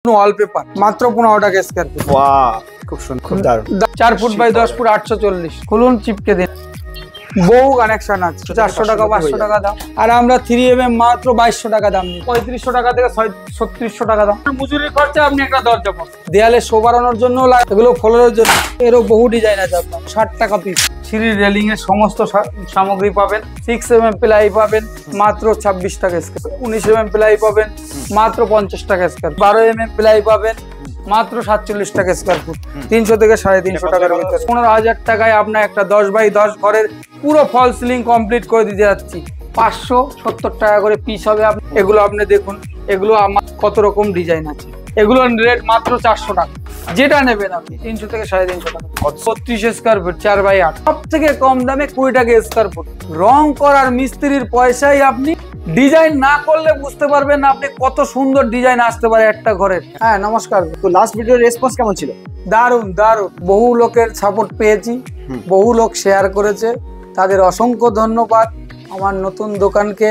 Wallpaper মাত্র 15 টাকা square feet. Wow, খুব সুন্দর, খুব দারুণ। 4 ফুট বাই 10 ফুট 840। খুলুন, চিপকে দিন। বহু কানেকশন আছে। 400 টাকা 500 টাকা দাম। আর আমরা 3mm মাত্র 2200 টাকা দাম নিই। 3500 টাকা থেকে 3600 টাকা দাম। মজুরির খরচা আপনি একটা দরজা পাবেন। দেয়ালে শো বাড়ানোর জন্য লাগে, এগুলো ফ্লোরের জন্য। এরও বহু ডিজাইন আছে আপনার। 60 টাকা পিস। সিঁড়ির রেলিং এর সমস্ত সামগ্রী পাবেন। 6mm প্লাই পাবেন মাত্র 26 টাকা স্কয়ার। 19mm প্লাই পাবেন মাত্র 50 টাকা স্কয়ার। 12mm প্লাই পাবেন মাত্র 47 টাকা স্কয়ার ফুট। 300 থেকে 350 টাকার ভিতরে। 15,000 টাকায় আপনার একটা 10 বাই 10 ঘরের পুরো ফল সিলিং কমপ্লিট করে দিতে যাচ্ছি। 570 টাকা করে পিস হবে। এগুলো আপনি দেখুন, এগুলো আমার কত রকম ডিজাইন আছে। এগুলো রেট মাত্র 400 টাকা। যেটা নেবেন আপনি 300 থেকে 350 টাকা। 36 স্কয়ার ফুট 4 বাই 8। সব থেকে কম দামে 20 টাকা স্কয়ার ফুট। রং করার মিস্ত্রির পয়সায় আপনি ডিজাইন না করলে বুঝতে পারবেন না আপনি কত সুন্দর ডিজাইন আসতে পারে একটা ঘরের। হ্যাঁ, নমস্কার। তো লাস্ট ভিডিওর রেসপন্স কেমন ছিল? দারুণ দারুণ। বহু লোকের সাপোর্ট পেয়েছি, বহু লোক শেয়ার করেছে, তাদের অসংখ্য ধন্যবাদ। আমার নতুন দোকানকে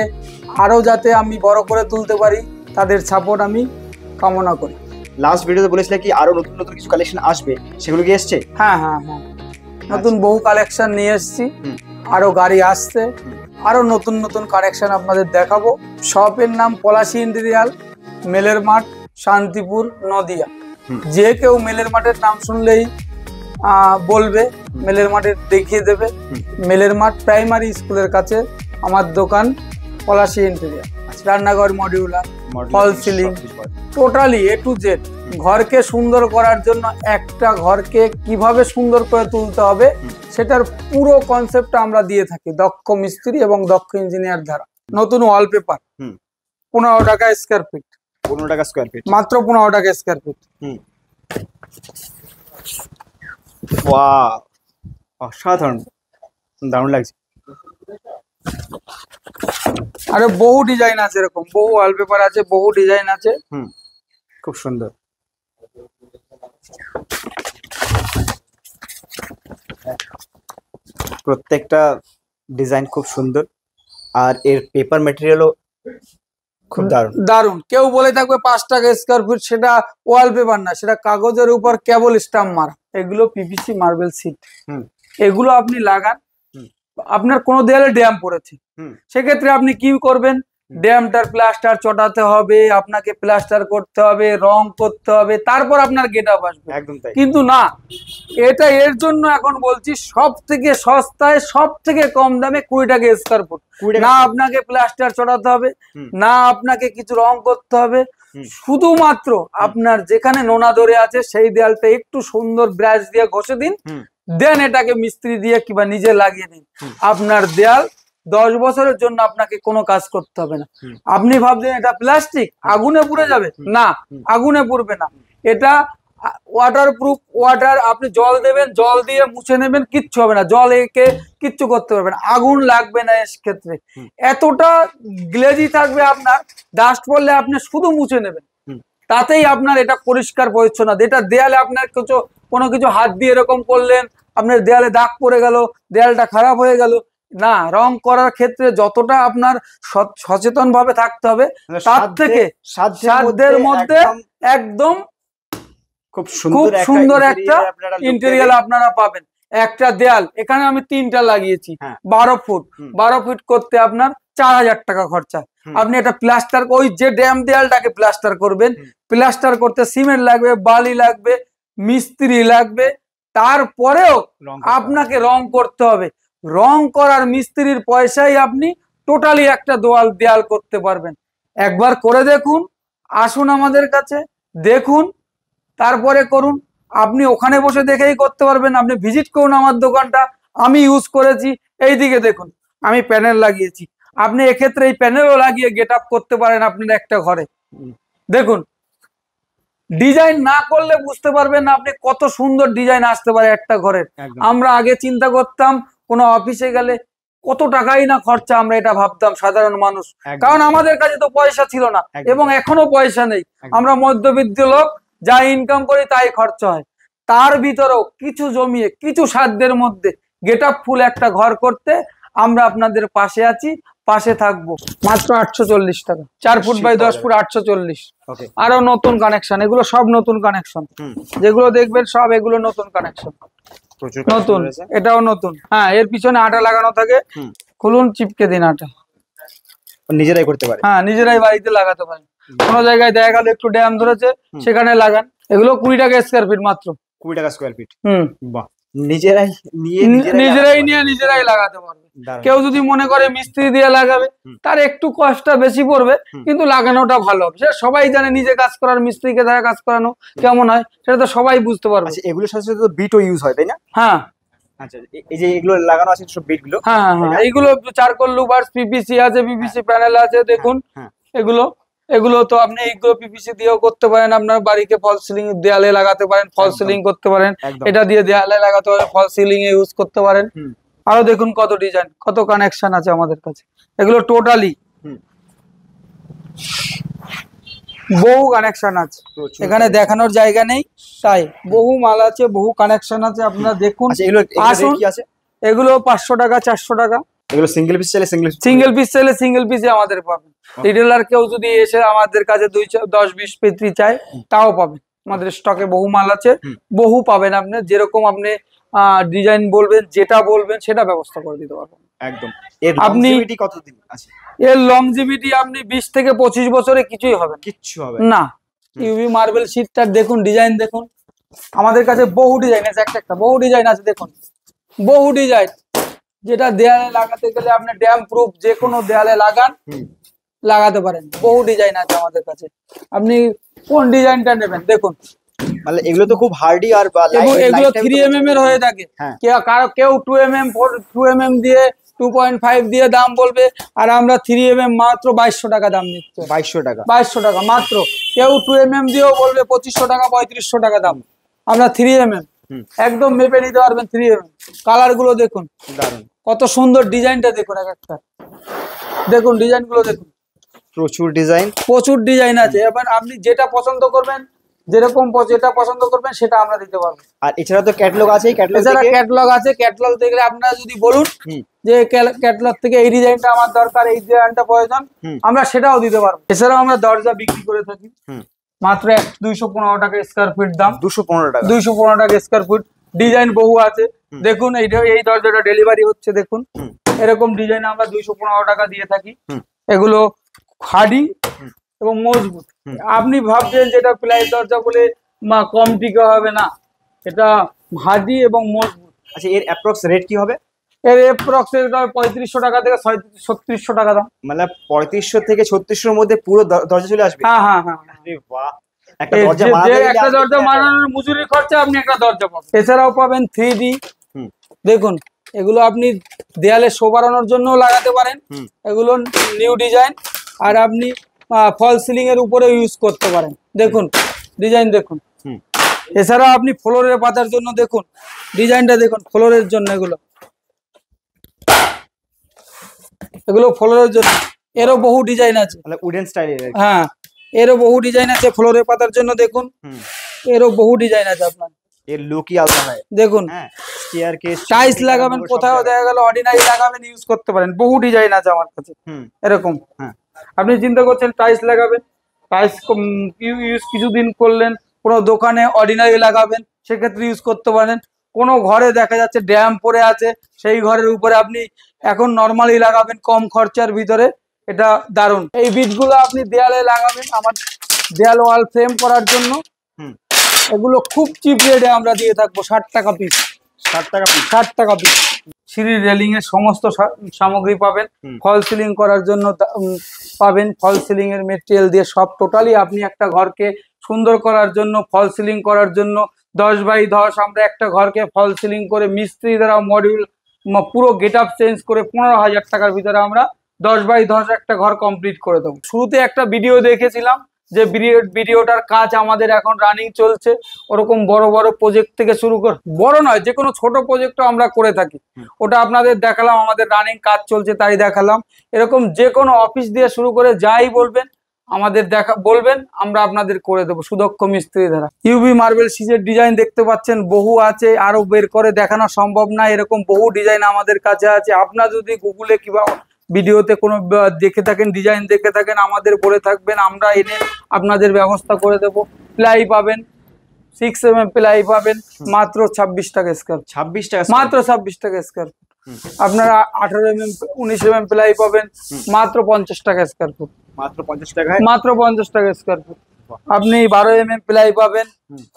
আরো যাতে আমি বড় করে তুলতে পারি, তাদের সাপোর্ট আমি কামনা করি। লাস্ট ভিডিওতে বলেছিলে কি আরো নতুন নতুন কিছু কালেকশন আসবে, সেগুলো কি এসছে? হ্যাঁ হ্যাঁ হ্যাঁ, নতুন বহু কালেকশন নিয়ে এসেছি। আরো গাড়ি আসছে, আরো নতুন নতুন কালেকশন আপনাদের দেখাবো। শপের নাম পলাশী ইন্টেরিয়াল, মেলের মাঠ, শান্তিপুর, নদিয়া। যে কেউ মেলের মাঠের নাম শুনলেই বলবে, মেলের মাঠে দেখিয়ে দেবে। মেলের মাঠ প্রাইমারি স্কুলের কাছে আমার দোকান পলাশী ইন্টেরিয়াল। রান্নাঘর, modular, false ceiling, totally A to Z। ঘরকে সুন্দর করার জন্য একটা ঘরকে কিভাবে সুন্দর করে তুলতে হবে সেটার পুরো কনসেপ্টটা আমরা দিয়ে থাকি দক্ষ মিস্ত্রি এবং দক্ষ ইঞ্জিনিয়ার দ্বারা। নতুন ওয়ালপেপার 15 টাকা স্কয়ার ফিট। 15 টাকা স্কয়ার ফিট, মাত্র 15 টাকা স্কয়ার ফিট। ওয়াও, অসাধারণ, দারুণ লাগছে। আরে বহু ডিজাইন আছে, এরকম বহু ওয়ালপেপার আছে, বহু ডিজাইন আছে। খুব সুন্দর। প্রত্যেকটা ডিজাইন খুব সুন্দর, আর এর পেপার ম্যাটেরিয়ালও খুব দারুণ দারুণ। কেউ বলে থাকবে 5 টাকা স্কয়ার ফিট, সেটা ওয়ালপেপার না, সেটা কাগজের উপর কেবল স্টাম্প মারা। এগুলো পিভিসি মার্বেল সিট। এগুলো আপনি লাগান, আপনার কোনো দেয়ালে ড্যাম পড়েছে, সেক্ষেত্রে আপনি কি করবেন? ড্যামটার প্লাস্টার চটাতে হবে, আপনাকে প্লাস্টার করতে হবে, রং করতে হবে, তারপর আপনার গেট আপ আসবে। একদম তাই। কিন্তু না, এটা এর জন্য এখন বলছি সব থেকে সস্তায়, সব থেকে কম দামে 20 টাকা স্কয়ার ফুট। না আপনাকে প্লাস্টার চটাতে হবে, না আপনাকে কিছু রং করতে হবে, শুধুমাত্র আপনার যেখানে নোনা ধরে আছে সেই দেয়ালটা একটু সুন্দর ব্রাশ দিয়ে ঘষে দিন, দেন এটাকে মিস্ত্রি দিয়ে কিংবা নিজে লাগিয়ে দিন। আপনার দেয়াল 10 বছরের জন্য আপনাকে কোনো কাজ করতে হবে না। আপনি ভাবছেন এটা প্লাস্টিক, আগুনে পুড়ে যাবে? না, আগুনে পুড়বে না। এটা ওয়াটার প্রুফ। ওয়াটার, আপনি জল দেবেন, জল দিয়ে মুছে নেবেন, কিচ্ছু হবে না। জল একে কিচ্ছু করতে পারবে না, আগুন লাগবে না এর ক্ষেত্রে। এতটা গ্লেজি থাকবে, আপনার ডাস্ট পড়লে আপনি শুধু মুছে নেবেন, তাতেই আপনার এটা পরিষ্কার পরিচ্ছন্ন। এটা দেয়ালে আপনার কোনো কিছু হাত দিয়ে এরকম করলেন, আপনার দেয়ালে দাগ পড়ে গেল, দেয়ালটা খারাপ হয়ে গেল। না, রং করার ক্ষেত্রে যতটা আপনার সচেতন ভাবে থাকতে হবে, তার থেকে সাধ্যের মধ্যে একদম খুব সুন্দর একটা ইন্টেরিয়াল আপনারা পাবেন। একটা দেয়াল এখানে আমি 3টা লাগিয়েছি, 12 ফুট। 12 ফুট করতে আপনার 4000 টাকা খরচা। আপনি এটা প্লাস্টার, ওই যে ড্যাম দেয়ালটাকে প্লাস্টার করবেন, প্লাস্টার করতে সিমেন্ট লাগবে, বালি লাগবে, মিস্ত্রি লাগবে, তারপরেও আপনাকে রং করতে হবে। রং করার মিস্ত্রির পয়সায় আপনি টোটালি একটা দেয়াল করতে পারবেন। একবার করে দেখুন, আসুন আমাদের কাছে দেখুন, তারপরে করুন। আপনি ওখানে বসে দেখেই করতে পারবেন, আপনি ভিজিট করুন আমার দোকানটা। আমি ইউজ করেছি, এই দিকে দেখুন, আমি প্যানেল লাগিয়েছি। আপনি এক্ষেত্রে এই প্যানেলও লাগিয়ে গেট আপ করতে পারেন আপনার একটা ঘরে। দেখুন, ডিজাইন না করলে বুঝতে পারবেন না আপনি কত সুন্দর ডিজাইন আসতে পারে একটা ঘরের। আমরা আগে চিন্তা করতাম কোনো অফিসে গেলে কত টাকাই না খরচা, আমরা এটা ভাবতাম সাধারণ মানুষ, কারণ আমাদের কাছে তো পয়সা ছিল না এবং এখনো পয়সা নেই। আমরা মধ্যবিত্ত লোক, যা ইনকাম করি তাই খরচা হয়। তার ভিতরেও কিছু জমিয়ে, কিছু সাধ্যের মধ্যে গেট আপ ফুল একটা ঘর করতে আমরা আপনাদের পাশে আছি। পাশে থাকবো, মাত্র 840 টাকা। 4 ফুট বাই 10 ফুট 840। আরো নতুন কানেকশন, এগুলো সব নতুন কানেকশন, যেগুলো দেখবেন সব এগুলো নতুন কানেকশন, নতুন। এটাও নতুন। হ্যাঁ, এর পিছনে আটা লাগানো থাকে, খুলুন, চিপকে দিন আটা, নিজেরাই করতে পারে। হ্যাঁ, নিজেরাই বাড়িতে লাগাতে পারেন। কোনো জায়গায় দেখা গেল একটু ড্যাম ধরেছে, সেখানে লাগান। এগুলো 20 টাকা স্কয়ার ফিট, মাত্র 20 টাকা স্কয়ার ফিট। বাহ, নিজেরাই নিয়ে নিজেরাই লাগাতে পারবে। কেউ যদি মনে করে মিস্ত্রি দিয়ে লাগাবে, তার একটু কষ্টটা বেশি পড়বে, কিন্তু লাগানোটা ভালো হবে। সেটা সবাই জানে, নিজে কাজ করার মিস্ত্রিকে দেখা কাজ করানো কেমন হয় সেটা তো সবাই বুঝতে পারবে। এগুলোর সাথে সাথে তো বিটও ইউজ হয়, তাই না? হ্যাঁ, আচ্ছা, এই যে এগুলো লাগানো আছে সব বিট গুলো। হ্যাঁ হ্যাঁ, এইগুলো চারকোল লুভার্স, পিপিসি আছে, পিপিসি প্যানেল আছে, দেখুন এগুলো তো আপনি এইগুলো পিপিসি দিয়েও করতে পারেন, আপনার বাড়িকে ফল সিলিং দেয়ালে লাগাতে পারেন, ফল সিলিং করতে পারেন, এটা দিয়ে দেয়ালে লাগাতে পারেন, ফল সিলিং এ ইউজ করতে পারেন। আরো দেখুন কত ডিজাইন, কত কানেকশন আছে আমাদের কাছে। এগুলো টোটালি বহু কানেকশন আছে, এখানে দেখানোর জায়গা নেই, তাই বহু মাল আছে, বহু কানেকশন আছে, আপনারা দেখুন। আসুন, এগুলো 500 টাকা, 400 টাকা। এগুলো সিঙ্গেল পিস চাইলে সিঙ্গেল পিস চাইলে সিঙ্গেল পিসে আমাদের পাবেন। রিটেলার কেউ যদি এসে আমাদের কাছে 10-20 পিস চায়, তাও পাবেন। আমাদের স্টকে বহু মাল আছে, বহু পাবেন। আপনি যেরকম আপনি ডিজাইন বলবেন, যেটা বলবেন সেটা ব্যবস্থা করে দিতে পারবেন একদম। আপনি কতদিন আছে? এর লংজিভিটি আপনি 20 থেকে 25 বছরে কিছুই হবে না। ইউভি মার্বেল শীটটার দেখুন, ডিজাইন দেখুন, আমাদের কাছে বহু ডিজাইন আছে, একটা বহু ডিজাইন আছে, দেখুন বহু ডিজাইন। যেটা দেয়ালে লাগাতে গেলে আপনি ড্যাম প্রুফ যে কোনো দেয়ালে লাগাতে পারেন, বহু ডিজাইন আছে আমাদের কাছে। আপনি কোন ডিজাইনটা নেবেন দেখুন। মানে এগুলো তো খুব হার্ডি, আর এগুলো 3mm এর হয়ে থাকে। কেউ 2mm দিয়ে 2.5 দিয়ে দাম বলবে, আর আমরা 3mm মাত্র 2200 টাকা দাম নিচ্ছি। 2200 টাকা মাত্র। কেউ 2mm দিয়েও বলবে 2500 টাকা, 3500 টাকা দাম। আমরা 3mm একদম মেপে নিতে পারবেন। 3mm কালার গুলো দেখুন, কত সুন্দর ডিজাইনটা দেখুন, এক একটা দেখুন, ডিজাইন গুলো দেখুন, প্রচুর ডিজাইন আছে। এবার আপনি যেটা পছন্দ করবেন, যেরকম যেটা পছন্দ করবেন সেটা আমরা দিতে পারবো। আর এছাড়া তো ক্যাটালগ আছে, ক্যাটালগ দেখলে আপনারা যদি বলুন যে ক্যাটালগ থেকে এই ডিজাইনটা আমার দরকার, এই ডিজাইনটা প্রয়োজন, আমরা সেটাও দিতে পারবো। এছাড়াও আমরা দরজা বিক্রি করে থাকি, মাত্র 215 টাকা স্কয়ার ফিট দাম। 215 টাকা স্কয়ার ফিট। ডিজাইন বহু আছে, দেখুন এই দরজাটা ডেলিভারি হচ্ছে, দেখুন এরকম ডিজাইন আমরা 215 টাকা দিয়ে থাকি। এগুলো হার্ডি এবং মজবুত। আপনি ভাবছেন যেটা প্লাই দরজা বলে কম টিকে হবে না, এটা হার্ডি এবং মজবুত। আচ্ছা, এর অ্যাপ্রক্স রেট কি হবে? এর অ্যাপ্রক্স 3500 টাকা থেকে 3600 টাকা দাম। মানে 3500 থেকে 3600 এর মধ্যে পুরো দরজা চলে আসবে? হ্যাঁ হ্যাঁ হ্যাঁ। বাহ, একটা দরজা বানানোর মজুরি খরচা আপনি একটা দরজা পাবেন। এছাড়াও পাবেন 3D, দেখুন এগুলো আপনি দেয়ালে শোভানোর জন্য লাগাতে পারেন, এগুলো নিউ ডিজাইন। আর আপনি ফল সিলিং এর উপরে ইউজ করতে পারেন, দেখুন ডিজাইন দেখুন। এছাড়াও আপনি ফ্লোরের পাতার জন্য দেখুন ডিজাইনটা দেখুন, ফ্লোরের জন্য এগুলো ফ্লোরের জন্য। এরও বহু ডিজাইন আছে, উডেন স্টাইলের। হ্যাঁ, এরও বহু ডিজাইন আছে ফ্লোরের পাতার জন্য, দেখুন এরও বহু ডিজাইন আছে। আপনার এর লুকই আলাদা হয়, দেখুন। টাইলস লাগাবেন, কোথাও দেখা গেল অর্ডিনারি লাগাবেন, ইউজ করতে পারেন। বহু ডিজাইন আছে আমার কাছে এরকম। আপনি চিন্তা করছেন টাইলস লাগাবেন, টাইলস ইউজ কিছুদিন করলেন, কোনো দোকানে অর্ডিনারি লাগাবেন, সেক্ষেত্রে ইউজ করতে পারেন। কোনো ঘরে দেখা যাচ্ছে ড্যাম পড়ে আছে, সেই ঘরের উপরে আপনি এখন নর্মালি লাগাবেন কম খরচার ভিতরে, এটা দারুণ। এই বিটগুলো আপনি দেয়ালে লাগাবেন, আমার দেয়াল ওয়াল ফ্রেম করার জন্য। এগুলো খুব চিপ রেটে আমরা দিয়ে থাকবো, 60 টাকা পিস। 60 টাকা পিস। সিঁড়ির রেলিং এর সমস্ত সামগ্রী পাবেন, ফল সিলিং করার জন্য পাবেন, ফল সিলিং এর মেটেরিয়াল দিয়ে সব টোটালি আপনি একটা ঘরকে সুন্দর করার জন্য, ফল সিলিং করার জন্য 10x10 আমরা একটা ঘরকে ফল সিলিং করে মিস্ত্রি দ্বারা মডিউল পুরো গেট আপ চেঞ্জ করে 15,000 টাকার ভিতরে আমরা 10x10 একটা ঘর কমপ্লিট করে দেবো। শুরুতে একটা ভিডিও দেখেছিলাম, যে ভিডিওটার কাজ আমাদের এখন রানিং চলছে। ওরকম বড় বড় প্রজেক্ট থেকে শুরু করে, বড় নয়, যে কোনো ছোট প্রজেক্টও আমরা করে থাকি, ওটা আপনাদের দেখালাম। আমাদের রানিং কাজ চলছে তাই দেখালাম। এরকম যে কোনো অফিস দিয়ে শুরু করে যাই বলবেন আমাদের বলবেন, আমরা আপনাদের করে দেবো সুদক্ষ মিস্ত্রি দ্বারা। ইউভি মার্বেল শীটের ডিজাইন দেখতে পাচ্ছেন, বহু আছে, আরো বের করে দেখানো সম্ভব না। এরকম বহু ডিজাইন আমাদের কাছে আছে। আপনার যদি গুগলে কিংবা ভিডিওতে কোনো দেখে থাকেন, ডিজাইন দেখে থাকেন, আমাদের বলে থাকবেন, আমরা এনে আপনাদের ব্যবস্থা করে দেবো। প্লাই পাবেন 6mm প্লাই পাবেন মাত্র 26 টাকা স্কয়ার। 26 টাকা মাত্র 26 টাকা স্কয়ার। আপনারা 18mm 19mm প্লাই পাবেন মাত্র 50 টাকা স্কয়ার ফুট। মাত্র 50 টাকায়, মাত্র 50 টাকা স্কয়ার ফুট। আপনি 12mm প্লাই পাবেন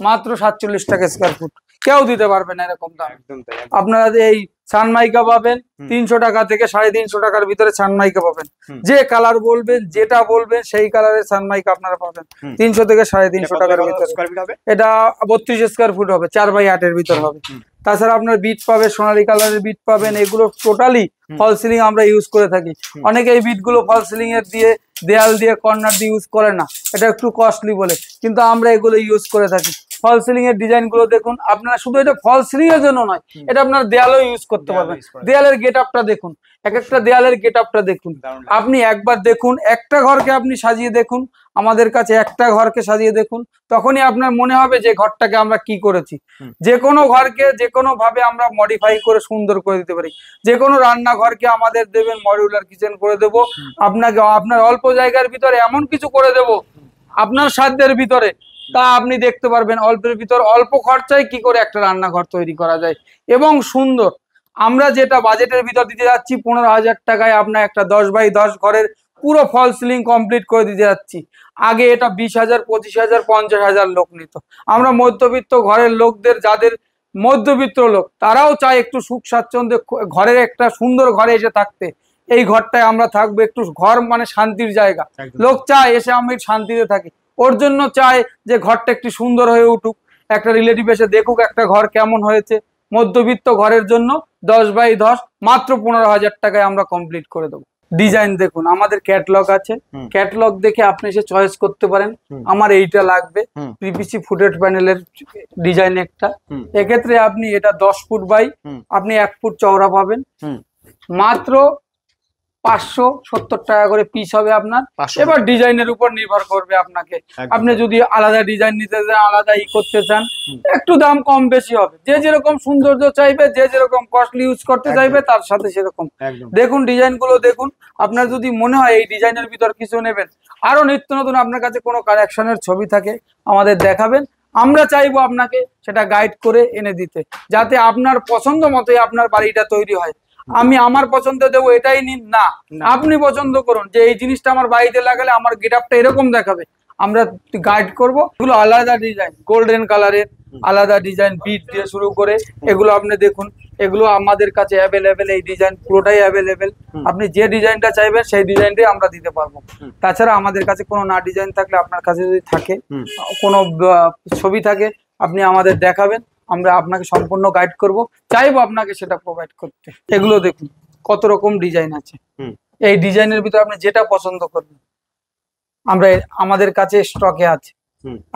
মাত্র 47 টাকা স্কয়ার ফুট। কেউ দিতে পারবে না এরকম দাম। একদম তাই। আপনারা এই সানমাইকা পাবেন 300 টাকা থেকে 350 টাকার ভিতরে সানমাইকা পাবেন। যে কালার বলবেন, যেটা বলবেন সেই কালারের সানমাইকা আপনারা পাবেন 300 থেকে 350 টাকার ভিতরে। এটা 32 স্কয়ার ফুট হবে, 4x8 এর ভিতর হবে। তাছাড়া আপনার বিট পাবে, সোনালী কালারের বিট পাবেন। এগুলো টোটালি ফল সিলিং আমরা ইউজ করে থাকি। অনেকে এই বিট গুলো ফল সিলিং এর দিয়ে দেয়াল দিয়ে কর্নার দিয়ে ইউজ করে না, এটা একটু কস্টলি বলে, কিন্তু আমরা এগুলো ইউজ করে থাকি। ফল সিলিং এর ডিজাইন গুলো দেখুন আপনারা, শুধু এটা ফল সিলিং এর জন্য নয়, এটা আপনার দেয়ালেও ইউজ করতে পারবেন। দেয়ালের গেট আপটা দেখুন, এক একটা দেয়ালের গেট আপটা দেখুন। আপনি একবার দেখুন, একটা ঘরকে আপনি সাজিয়ে দেখুন, আমাদের কাছে একটা ঘরকে সাজিয়ে দেখুন, তখনই আপনার মনে হবে যে ঘরটাকে আমরা কি করেছি। যে কোনো ঘরকে যে কোনো ভাবে আমরা মডিফাই করে সুন্দর করে দিতে পারি। যে কোনো রান্নাঘরকে আমাদের দেবেন, মডিউলার কিচেন করে দেব আপনাকে। আপনার অল্প জায়গার ভিতরে এমন কিছু করে দেব আপনার সাধ্যের ভিতরে, তা আপনি দেখতে পারবেন অল্পের ভিতর অল্প খরচায় কি করে একটা রান্নাঘর তৈরি করা যায় এবং সুন্দর। আমরা যেটা বাজেটের ভিতর দিতে যাচ্ছি 15,000 টাকায় আপনার একটা 10x10 ঘরের পুরো ফল সিলিং কমপ্লিট করে দিতে যাচ্ছি। আগে এটা 20,000, 25,000, 50,000 লোক নিত। আমরা মধ্যবিত্ত ঘরের লোকদের, যাদের মধ্যবিত্ত লোক, তারাও চায় একটু সুখ স্বাচ্ছন্দ্যে ঘরের একটা সুন্দর ঘরে এসে থাকতে। এই ঘরটায় আমরা থাকবো, একটু ঘর মানে শান্তির জায়গা। লোক চায় এসে আমি শান্তিতে থাকি, ওর জন্য চায় যে ঘরটা একটু সুন্দর হয়ে উঠুক, একটা রিলেটিভ এসে দেখুক একটা ঘর কেমন হয়েছে। মধ্যবিত্ত ঘরের জন্য 10x10 মাত্র 15,000 টাকায় আমরা কমপ্লিট করে দেবো। ডিজাইন দেখুন, আমাদের ক্যাটলগ আছে, ক্যাটলগ দেখে আপনি এসে চয়েস করতে পারেন, আমার এইটা লাগবে। পিপিসি ফুটেড প্যানেলের ডিজাইন একটা, এক্ষেত্রে আপনি এটা 10 ফুট বাই আপনি 1 ফুট চওড়া পাবেন মাত্র 570 টাকা করে পিস হবে আপনার। এবার ডিজাইনের উপর নির্ভর করবে আপনাকে, আপনি যদি আলাদা ডিজাইন নিতে চান, আলাদা করতে চান, একটু দাম কম বেশি হবে। যে যেরকম সৌন্দর্য চাইবে, যে যেরকম কস্টলি ইউজ করতে চাইবে, তার সাথে সেরকম। দেখুন ডিজাইন গুলো দেখুন, আপনার যদি মনে হয় এই ডিজাইনের ভিতর কিছু নেবেন, আরো নিত্য নতুন আপনার কাছে কোনো কালেকশনের ছবি থাকে আমাদের দেখাবেন, আমরা চাইবো আপনাকে সেটা গাইড করে এনে দিতে, যাতে আপনার পছন্দ মতোই আপনার বাড়িটা তৈরি হয়। আমি আমার পছন্দ দেবো এটাই নিন না, আপনি পছন্দ করুন যে এই জিনিসটা আমার বাড়িতে লাগালে আমার গেটআপটা এরকম দেখাবে, আমরা গাইড করব। এগুলো আলাদা ডিজাইন, গোল্ডেন কালারের আলাদা ডিজাইন, বিট দিয়ে শুরু করে এগুলো আপনি দেখুন, এগুলো আমাদের কাছে অ্যাভেলেবেল। এই ডিজাইন পুরোটাই অ্যাভেলেবেল, আপনি যে ডিজাইনটা চাইবেন সেই ডিজাইনটাই আমরা দিতে পারবো। তাছাড়া আমাদের কাছে কোনো না ডিজাইন থাকলে, আপনার কাছে যদি থাকে কোনো ছবি থাকে, আপনি আমাদের দেখাবেন, আমরা আপনাকে সম্পূর্ণ গাইড করব, চাইবো আপনাকে সেটা প্রোভাইড করতে। এগুলো দেখুন কত রকম ডিজাইন আছে, এই ডিজাইনের ভিতরে আপনি যেটা পছন্দ করবেন আমরা আমাদের কাছে স্টকে আছে।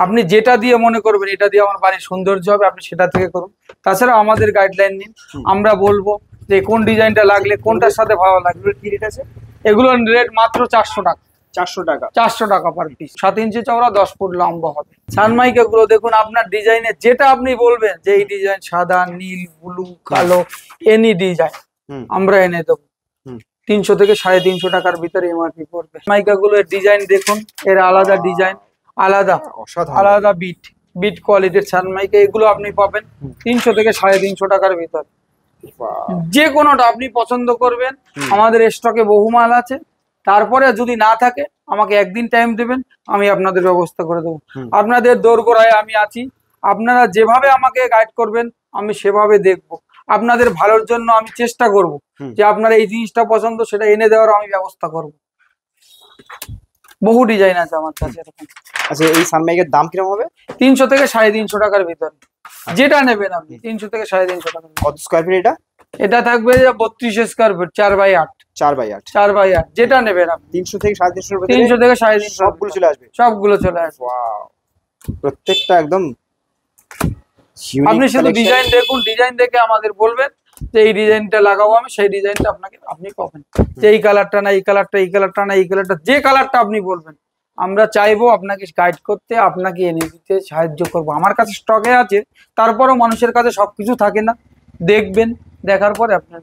আপনি যেটা দিয়ে মনে করবেন এটা দিয়ে আমার বাড়ির সৌন্দর্য হবে, আপনি সেটা থেকে করুন। তাছাড়া আমাদের গাইডলাইন নিন, আমরা বলবো যে কোন ডিজাইনটা লাগলে কোনটার সাথে ভালো লাগবে। কি রেট আছে এগুলো? রেট মাত্র 400 টাকা। 400 টাকা, 400 টাকা পার পিস। 7 ইঞ্চি চওড়া, 10 ফুট লম্বা হবে। সানমাইকা গুলো দেখুন, আপনার ডিজাইনে যেটা আপনি বলবেন যে এই ডিজাইন, সাদা, নীল, ব্লু, কালো, এনি ডিজাইন আমরা এনে দেবো। 300 থেকে 350 টাকার ভিতরে এমআরপি পড়বে। সানমাইকা গুলোর ডিজাইন দেখুন, এর আলাদা ডিজাইন, আলাদা আলাদা বিট কোয়ালিটির সানমাইকা, এগুলো আপনি পাবেন 300 থেকে 350 টাকার ভিতরে। যে কোনোটা আপনি পছন্দ করবেন, আমাদের স্টকে বহু মাল আছে। তারপরে যদি না থাকে আমাকে একদিন টাইম দেবেন, আমি আপনাদের ব্যবস্থা করে দেবো। আপনাদের দোরগোড়ায় আমি আছি, আপনারা যেভাবে আমাকে গাইড করবেন আমি সেভাবে দেখব। আপনাদের ভালোর জন্য আমি চেষ্টা করব যে আপনার এই জিনিসটা পছন্দ সেটা এনে দেওয়ার আমি ব্যবস্থা করব। বহু ডিজাইন আছে আমার কাছে এরকম। আচ্ছা, এই সানমাইকের দাম কিরকম হবে? 300 থেকে 350 টাকার ভিতরে যেটা নেবেন আপনি। 300 থেকে 350 টাকা। কত স্কয়ার ফিট এটা? এটা থাকবে 32 স্কয়ার ফিট, 4x8। 4x8 যেটা নেবেন আপনি। 300 থেকে 350 টাকা। 300 থেকে 350 সবগুলো চলে আসবে? সবগুলো চলে আসবে। ওয়াও, প্রত্যেকটা একদম। আপনি শুধু ডিজাইন দেখুন, ডিজাইন দেখে আমাদের বলবেন যে এই ডিজাইনটা লাগাবো, আমি সেই ডিজাইনটা আপনাকে আপনি পাবেন। যে এই কালারটা না, এই কালারটা, এই কালারটা না, এই কালারটা, যে কালারটা আপনি বলবেন আমরা চাইবো আপনাকে গাইড করতে, আপনাকে এনে দিতে সাহায্য করব। আমার কাছে স্টকে আছে, তারপরও মানুষের কাছে সবকিছু থাকে না। দেখবেন, দেখার পরে আপনার